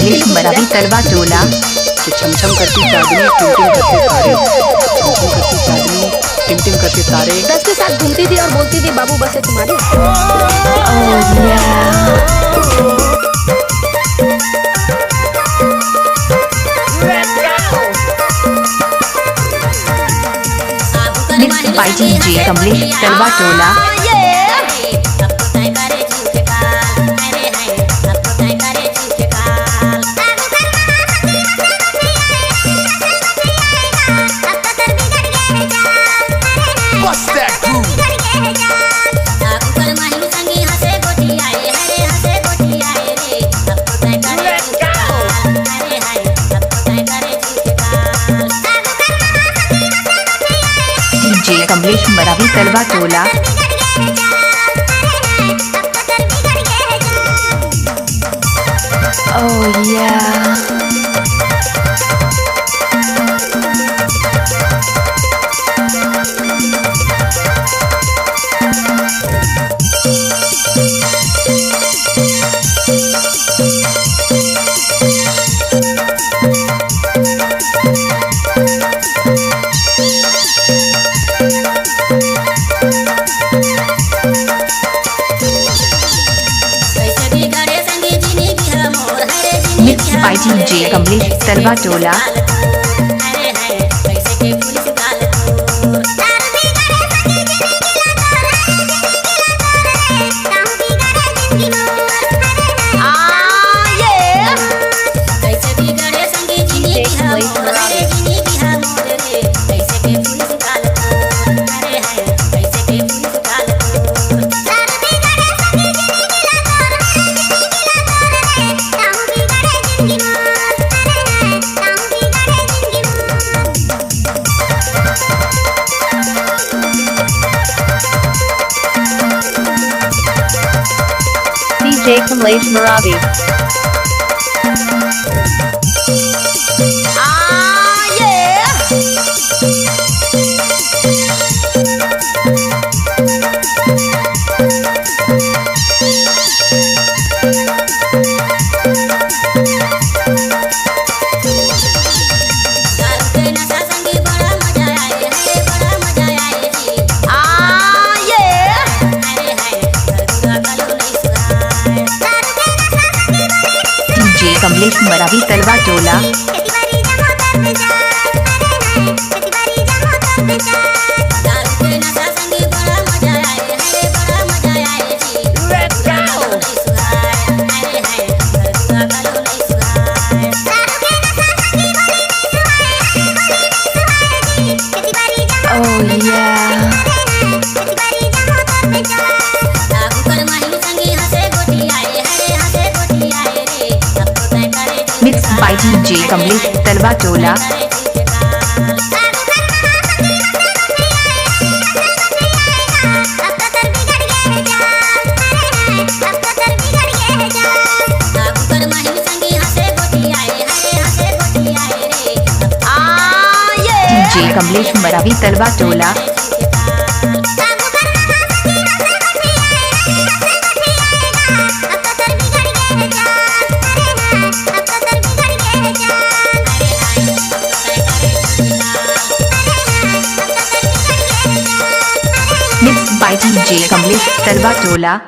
कमलेश मरावी तलवा टोला। कि छमछम करती चांदनी टिम टिम करते तारे, छमछम करती चांदनी टिम टिम करते तारे। दस के साथ घूमती थी और बोलती थी बाबू बस है तुम्हारी। मिक्स बाय डीजे कमलेश तलवा टोला। डीजे कमलेश मरावी तलवा टोला। मिक्स बाय डीजे कमलेश तलवा टोला। DJ Kamlesh Maravi. Kamlesh Maravi तलवा टोला। मिक्स बाय डीजे कमलेश तलवा टोला। डीजे कमलेश मरावी तलवा टोला। मिक्स बाय डीजे कमलेश तलवा टोला।